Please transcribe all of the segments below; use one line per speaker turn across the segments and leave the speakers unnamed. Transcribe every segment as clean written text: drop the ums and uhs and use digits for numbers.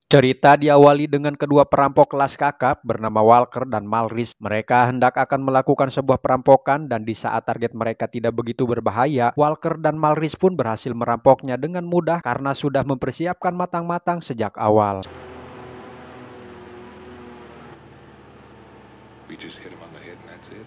Cerita diawali dengan kedua perampok kelas kakap bernama Walker dan Malris. Mereka hendak akan melakukan sebuah perampokan dan di saat target mereka tidak begitu berbahaya, Walker dan Malris pun berhasil merampoknya dengan mudah karena sudah mempersiapkan matang-matang sejak awal.
We just hit him on the head and that's it.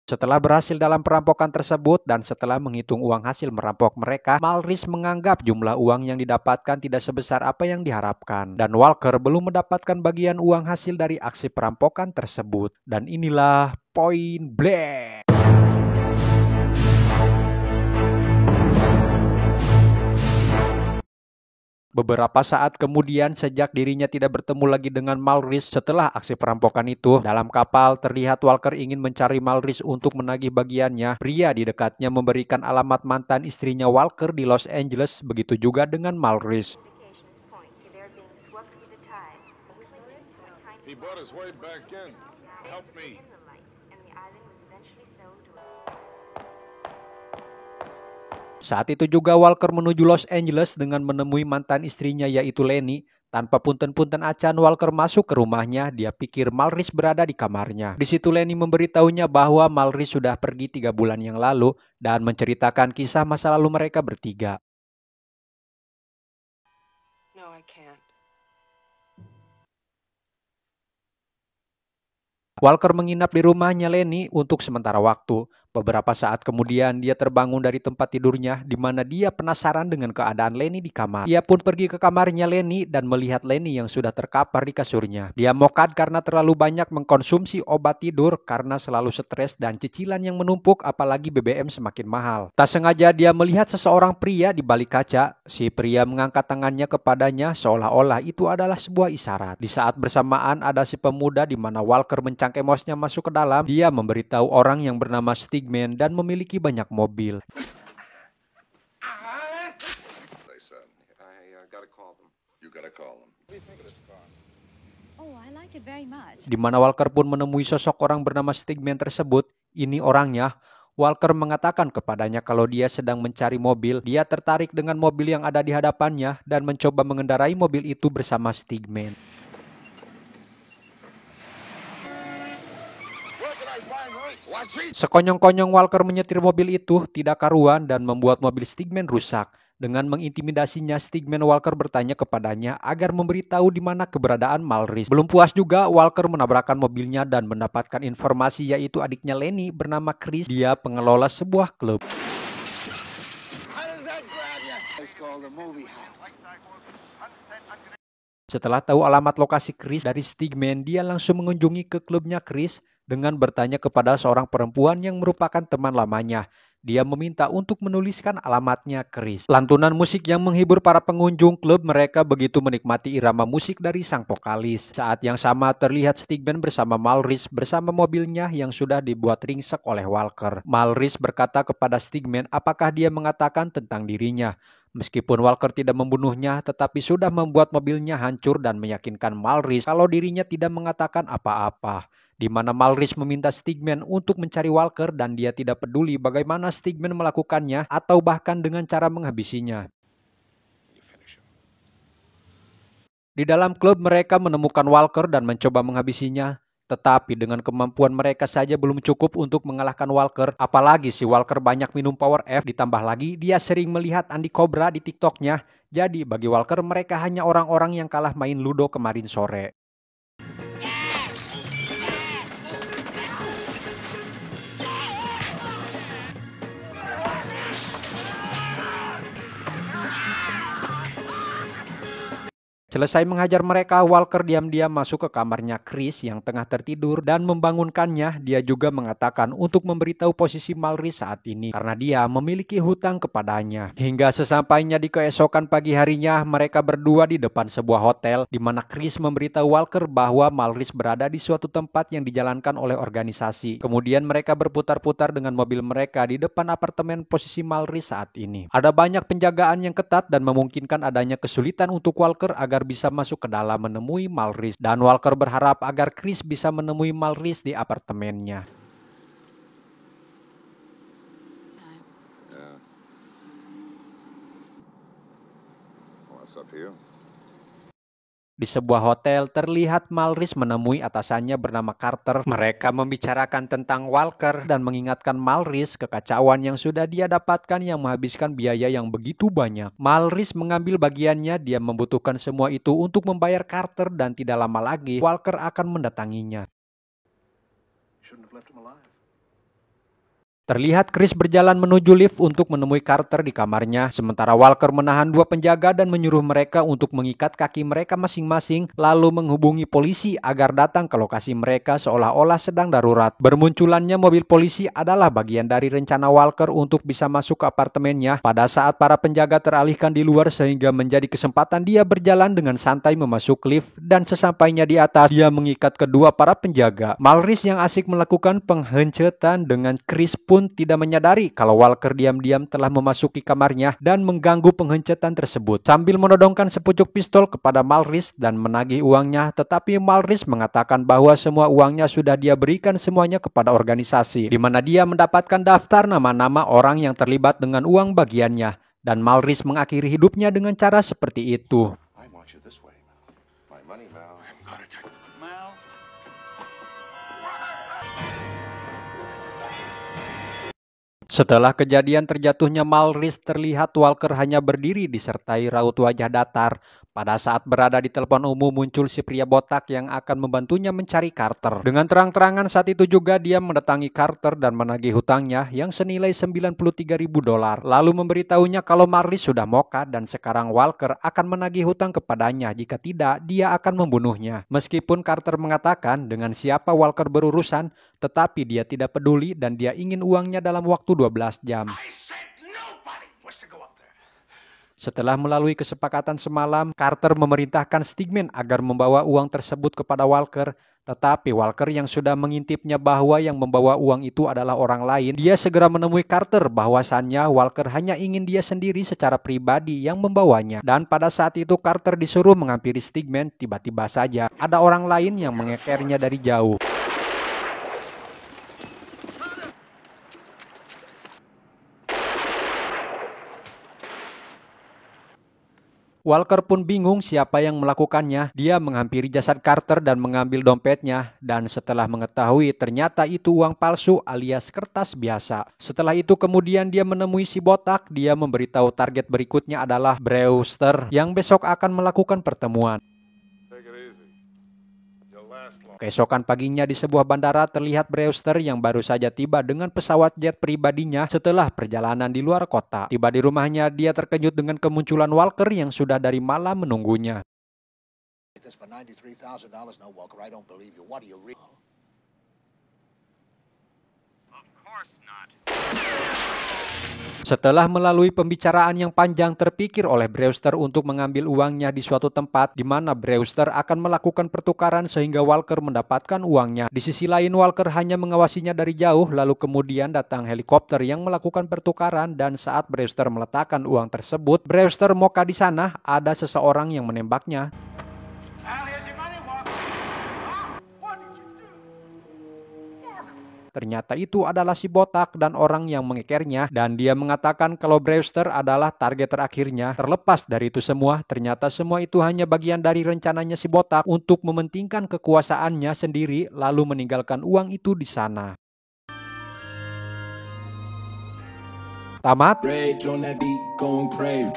Setelah berhasil dalam perampokan tersebut dan setelah menghitung uang hasil merampok mereka, Malris menganggap jumlah uang yang didapatkan tidak sebesar apa yang diharapkan. Dan Walker belum mendapatkan bagian uang hasil dari aksi perampokan tersebut. Dan inilah Point Blank. Beberapa saat kemudian, sejak dirinya tidak bertemu lagi dengan Malris setelah aksi perampokan itu, dalam kapal terlihat Walker ingin mencari Malris untuk menagih bagiannya. Pria di dekatnya memberikan alamat mantan istrinya Walker di Los Angeles, begitu juga dengan Malris.
He bought his way back in. Help me.
Saat itu juga Walker menuju Los Angeles dengan menemui mantan istrinya yaitu Lenny. Tanpa punten-punten acan Walker masuk ke rumahnya, dia pikir Malris berada di kamarnya. Di situ Lenny memberitahunya bahwa Malris sudah pergi 3 bulan yang lalu dan menceritakan kisah masa lalu mereka bertiga.
No, I can't.
Walker menginap di rumahnya Lenny untuk sementara waktu. Beberapa saat kemudian dia terbangun dari tempat tidurnya di mana dia penasaran dengan keadaan Lenny di kamar. Dia pun pergi ke kamarnya Lenny dan melihat Lenny yang sudah terkapar di kasurnya. Dia mokad karena terlalu banyak mengkonsumsi obat tidur karena selalu stres dan cicilan yang menumpuk apalagi BBM semakin mahal. Tak sengaja dia melihat seseorang pria di balik kaca. Si pria mengangkat tangannya kepadanya seolah-olah itu adalah sebuah isyarat. Di saat bersamaan ada si pemuda di mana Walker mencangkemosnya masuk ke dalam. Dia memberitahu orang yang bernama Stigman dan memiliki banyak mobil. Di mana Walker pun menemui sosok orang bernama Stigman tersebut. Ini orangnya. Walker mengatakan kepadanya kalau dia sedang mencari mobil. Dia tertarik dengan mobil yang ada di hadapannya dan mencoba mengendarai mobil itu bersama Stigman. Sekonyong-konyong Walker menyetir mobil itu tidak karuan dan membuat mobil Stigman rusak. Dengan mengintimidasinya, Stigman Walker bertanya kepadanya agar memberitahu di mana keberadaan Malris. Belum puas juga, Walker menabrakkan mobilnya dan mendapatkan informasi yaitu adiknya Lenny bernama Chris. Dia pengelola sebuah klub. Setelah tahu alamat lokasi Chris dari Stigman, dia langsung mengunjungi ke klubnya Chris dengan bertanya kepada seorang perempuan yang merupakan teman lamanya. Dia meminta untuk menuliskan alamatnya Chris. Lantunan musik yang menghibur para pengunjung klub, mereka begitu menikmati irama musik dari sang vokalis. Saat yang sama terlihat Stigman bersama Malris bersama mobilnya yang sudah dibuat ringsek oleh Walker. Malris berkata kepada Stigman apakah dia mengatakan tentang dirinya. Meskipun Walker tidak membunuhnya, tetapi sudah membuat mobilnya hancur dan meyakinkan Malris kalau dirinya tidak mengatakan apa-apa. Di mana Malris meminta Stigman untuk mencari Walker dan dia tidak peduli bagaimana Stigman melakukannya atau bahkan dengan cara menghabisinya. Di dalam klub mereka menemukan Walker dan mencoba menghabisinya. Tetapi dengan kemampuan mereka saja belum cukup untuk mengalahkan Walker. Apalagi si Walker banyak minum Power F, ditambah lagi dia sering melihat Andy Cobra di TikToknya. Jadi bagi Walker mereka hanya orang-orang yang kalah main Ludo kemarin sore. Selesai menghajar mereka, Walker diam-diam masuk ke kamarnya Chris yang tengah tertidur dan membangunkannya. Dia juga mengatakan untuk memberitahu posisi Malris saat ini karena dia memiliki hutang kepadanya. Hingga sesampainya di keesokan pagi harinya, mereka berdua di depan sebuah hotel di mana Chris memberitahu Walker bahwa Malris berada di suatu tempat yang dijalankan oleh organisasi. Kemudian mereka berputar-putar dengan mobil mereka di depan apartemen posisi Malris saat ini. Ada banyak penjagaan yang ketat dan memungkinkan adanya kesulitan untuk Walker agar bisa masuk ke dalam menemui Malris, dan Walker berharap agar Chris bisa menemui Malris di apartemennya.
What's up to you?
Di sebuah hotel, terlihat Malris menemui atasannya bernama Carter. Mereka membicarakan tentang Walker dan mengingatkan Malris kekacauan yang sudah dia dapatkan yang menghabiskan biaya yang begitu banyak. Malris mengambil bagiannya, dia membutuhkan semua itu untuk membayar Carter dan tidak lama lagi Walker akan mendatanginya.
Shouldn't have left him alive.
Terlihat Chris berjalan menuju lift untuk menemui Carter di kamarnya, sementara Walker menahan dua penjaga dan menyuruh mereka untuk mengikat kaki mereka masing-masing, lalu menghubungi polisi agar datang ke lokasi mereka seolah-olah sedang darurat. Bermunculannya mobil polisi adalah bagian dari rencana Walker untuk bisa masuk ke apartemennya pada saat para penjaga teralihkan di luar, sehingga menjadi kesempatan dia berjalan dengan santai memasuk lift, dan sesampainya di atas, dia mengikat kedua para penjaga. Malris yang asik melakukan penghencetan dengan Chris pun tidak menyadari kalau Walker diam-diam telah memasuki kamarnya dan mengganggu penghencetan tersebut. Sambil menodongkan sepucuk pistol kepada Malris dan menagih uangnya, tetapi Malris mengatakan bahwa semua uangnya sudah dia berikan semuanya kepada organisasi, di mana dia mendapatkan daftar nama-nama orang yang terlibat dengan uang bagiannya, dan Malris mengakhiri hidupnya dengan cara seperti itu.
I want you this way, Mal. My money, Mal. I'm gonna take Mal.
Setelah kejadian terjatuhnya Malris, terlihat Walker hanya berdiri disertai raut wajah datar. Pada saat berada di telepon umum, muncul si pria botak yang akan membantunya mencari Carter. Dengan terang-terangan saat itu juga dia mendatangi Carter dan menagih hutangnya yang senilai $93.000, lalu memberitahunya kalau Malris sudah moka dan sekarang Walker akan menagih hutang kepadanya, jika tidak dia akan membunuhnya. Meskipun Carter mengatakan dengan siapa Walker berurusan, tetapi dia tidak peduli dan dia ingin uangnya dalam waktu 12 jam. Setelah melalui kesepakatan semalam, Carter memerintahkan Stigman agar membawa uang tersebut kepada Walker, tetapi Walker yang sudah mengintipnya bahwa yang membawa uang itu adalah orang lain, dia segera menemui Carter bahwasannya Walker hanya ingin dia sendiri secara pribadi yang membawanya. Dan pada saat itu Carter disuruh menghampiri Stigman, tiba-tiba saja ada orang lain yang mengekernya dari jauh. Walker pun bingung siapa yang melakukannya. Dia menghampiri jasad Carter dan mengambil dompetnya, dan setelah mengetahui ternyata itu uang palsu alias kertas biasa. Setelah itu kemudian dia menemui si botak. Dia memberitahu target berikutnya adalah Brewster yang besok akan melakukan pertemuan.
Take it easy. You'll last long.
Keesokan paginya di sebuah bandara terlihat Brewster yang baru saja tiba dengan pesawat jet pribadinya setelah perjalanan di luar kota. Tiba di rumahnya, dia terkejut dengan kemunculan Walker yang sudah dari malam menunggunya.
This for $93,000? No, Walker, I don't believe you. What are you real?
Of course not.
Setelah melalui pembicaraan yang panjang, terpikir oleh Brewster untuk mengambil uangnya di suatu tempat di mana Brewster akan melakukan pertukaran sehingga Walker mendapatkan uangnya. Di sisi lain, Walker hanya mengawasinya dari jauh, lalu kemudian datang helikopter yang melakukan pertukaran, dan saat Brewster meletakkan uang tersebut, Brewster moka di sana, ada seseorang yang menembaknya. Ternyata itu adalah si botak dan orang yang mengekernya, dan dia mengatakan kalau Brewster adalah target terakhirnya. Terlepas dari itu semua, ternyata semua itu hanya bagian dari rencananya si botak untuk mementingkan kekuasaannya sendiri lalu meninggalkan uang itu di sana. Tamat.
Rage on that beat, gon' crave.